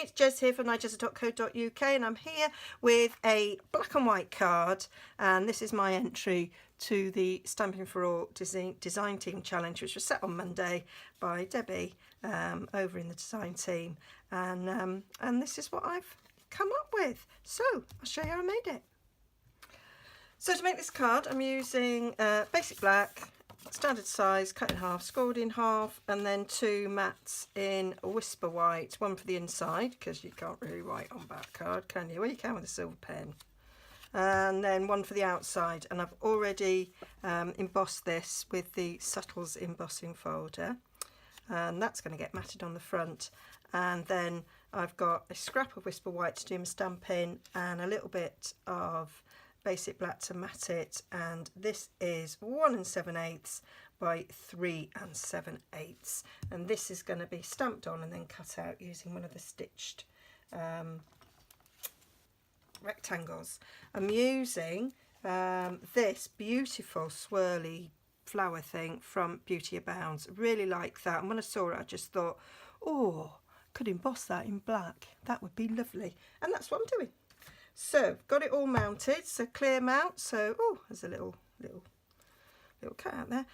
it's Jez here from Nigezza.co.uk, and I'm here with a black and white card, and this is my entry to the Stamping for All Design Team Challenge, which was set on Monday by Debbie over in the design team, and this is what I've come up with. So I'll show you how I made it. So to make this card, I'm using basic black, standard size, cut in half, scored in half, and then two mats in Whisper White, one for the inside, because you can't really write on back card, can you? Well, you can with a silver pen. And then one for the outside, and I've already embossed this with the Subtles embossing folder, and that's going to get matted on the front. And then I've got a scrap of Whisper White to do my stamp in, and a little bit of basic black to mat it, and this is 1 7/8 by 3 7/8, and this is going to be stamped on and then cut out using one of the stitched rectangles. I'm using this beautiful swirly flower thing from Beauty Abounds. Really like that, and when I saw it I just thought, oh, could emboss that in black, that would be lovely, and that's what I'm doing. So got it all mounted, so clear mount, so oh, there's a little cut out there.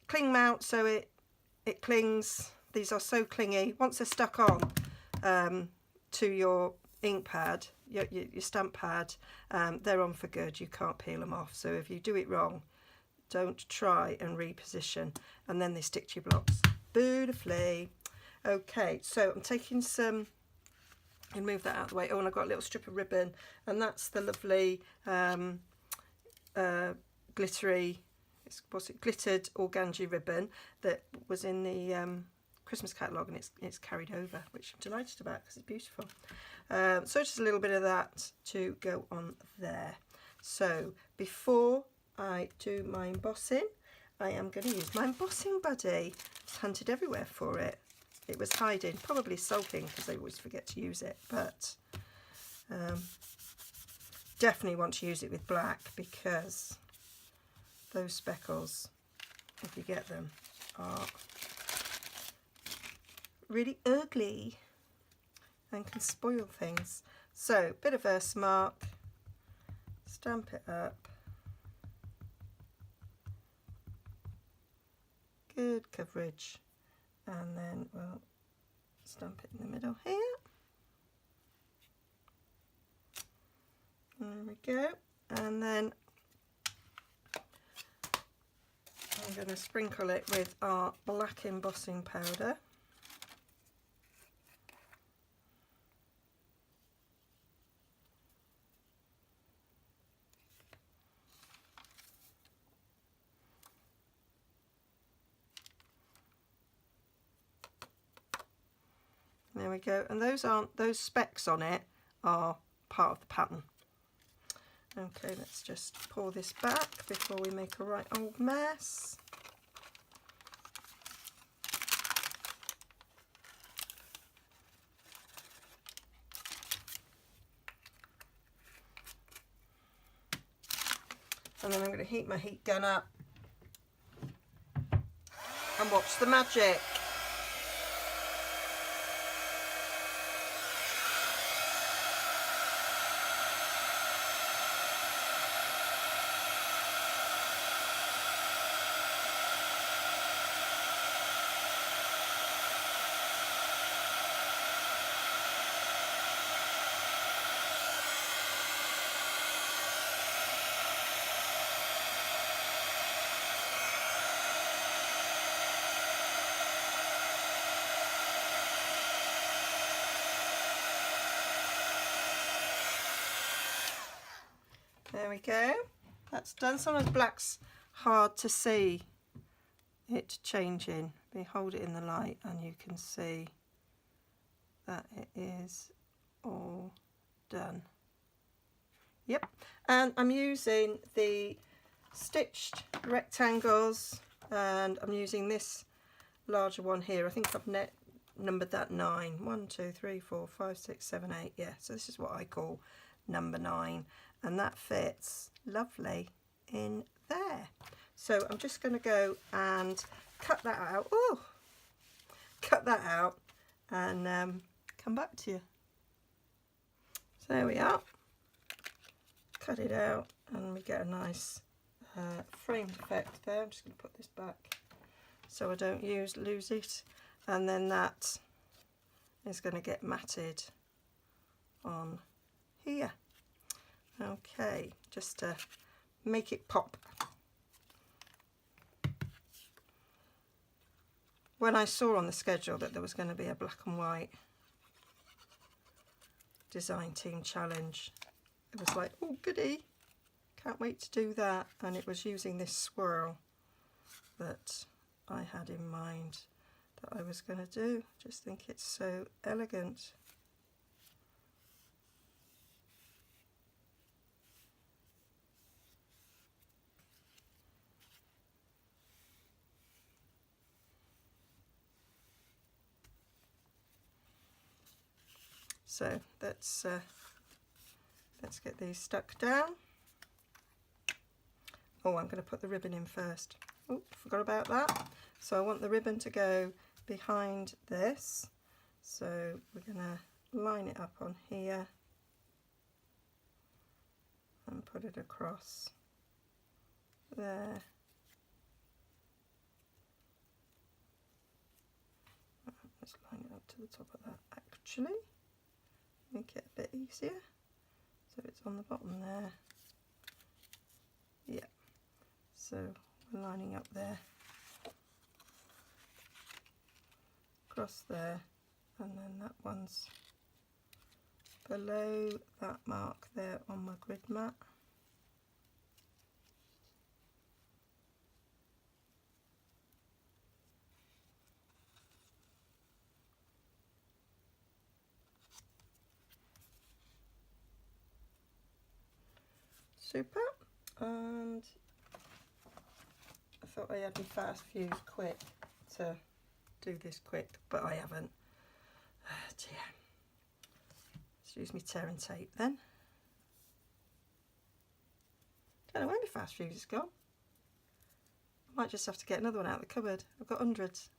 Cling mount, so it clings. These are so clingy. Once they're stuck on to your ink pad, your stamp pad, they're on for good. You can't peel them off. So if you do it wrong, don't try and reposition, and then they stick to your blocks beautifully. Okay, so I'm taking some, and move that out of the way. Oh, and I've got a little strip of ribbon, and that's the lovely glittery, what's it, glittered organdy ribbon that was in the Christmas catalogue, and it's carried over, which I'm delighted about because it's beautiful. So just a little bit of that to go on there. So before I do my embossing, I am going to use my embossing buddy. I've hunted everywhere for it. It was hiding, probably sulking because they always forget to use it, but definitely want to use it with black, because those speckles, if you get them, are really ugly and can spoil things. So bit of Versamark, stamp it up, good coverage. And then we'll stamp it in the middle here. There we go. And then I'm going to sprinkle it with our black embossing powder. There we go, and those specks on it are part of the pattern. Okay, let's just pour this back before we make a right old mess. And then I'm going to heat my heat gun up and watch the magic. There we go, that's done. Sometimes black's hard to see it changing. We hold it in the light and you can see that it is all done. Yep, and I'm using the stitched rectangles, and I'm using this larger one here. I think I've numbered that 9. 1, 2, 3, 4, 5, 6, 7, 8. Yeah, so this is what I call number 9, and that fits lovely in there. So I'm just going to go and cut that out. Oh, cut that out and come back to you. So there we are. Cut it out and we get a nice framed effect there. I'm just going to put this back so I don't lose it, and then that is going to get matted on here. Okay, just to make it pop. When I saw on the schedule that there was going to be a black and white design team challenge, it was like, oh goody, can't wait to do that. And it was using this swirl that I had in mind that I was going to do. Just think it's so elegant. So let's get these stuck down. Oh, I'm going to put the ribbon in first. Oh, forgot about that. So I want the ribbon to go behind this. So we're going to line it up on here and put it across there. Let's line it up to the top of that actually. Make it a bit easier. So it's on the bottom there. Yeah. So we're lining up there. Across there. And then that one's below that mark there on my grid mat. Super. And I thought I had my fast fuse quick to do this quick, but I haven't. Oh dear. Let's use my tear and tape then. Don't know where my fast fuse has gone. I might just have to get another one out of the cupboard. I've got hundreds.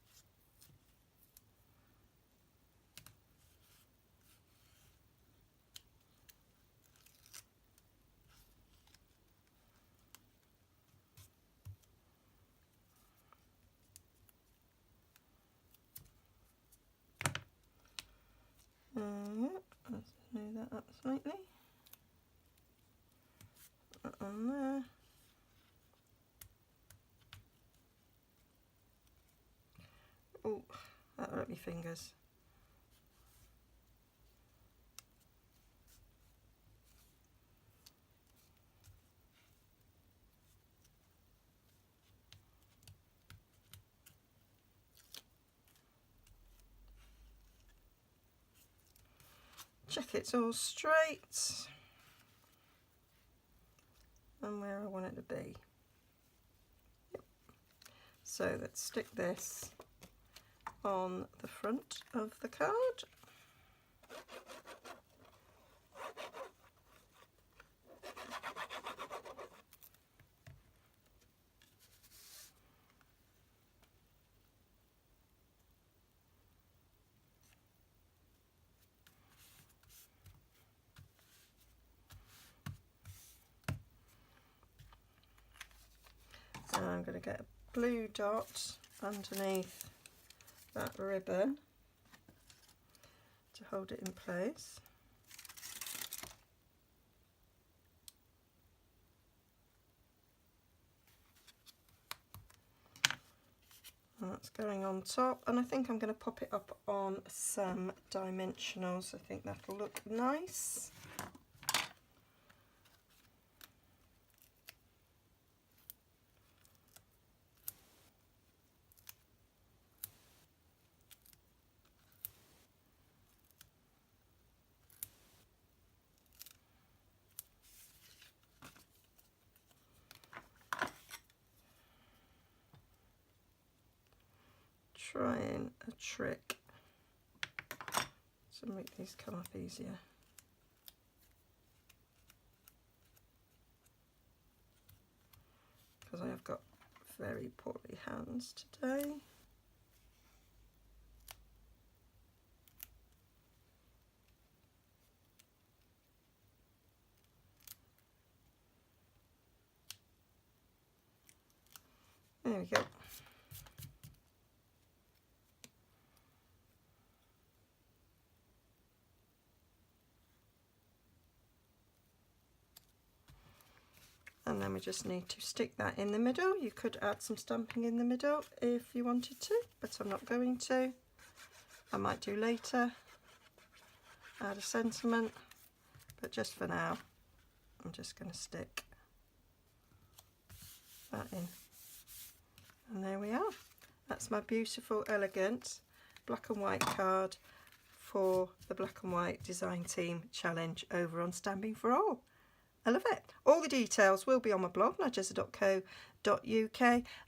Let's move that up slightly. That on there. Oh, that hurt my fingers. Check it's all straight and where I want it to be. Yep. So let's stick this on the front of the card. And I'm going to get a blue dot underneath that ribbon to hold it in place. And that's going on top, and I think I'm going to pop it up on some dimensionals. I think that'll look nice. Trying a trick to make these come up easier. Because I have got very poorly hands today. There we go. And then we just need to stick that in the middle. You could add some stamping in the middle if you wanted to, but I'm not going to. I might do later, add a sentiment, but just for now, I'm just going to stick that in. And there we are. That's my beautiful, elegant black and white card for the Black and White Design Team Challenge over on Stamping for All. I love it. All the details will be on my blog, nigezza.co.uk,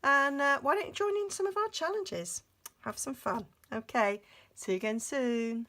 and why don't you join in some of our challenges? Have some fun. Okay, see you again soon.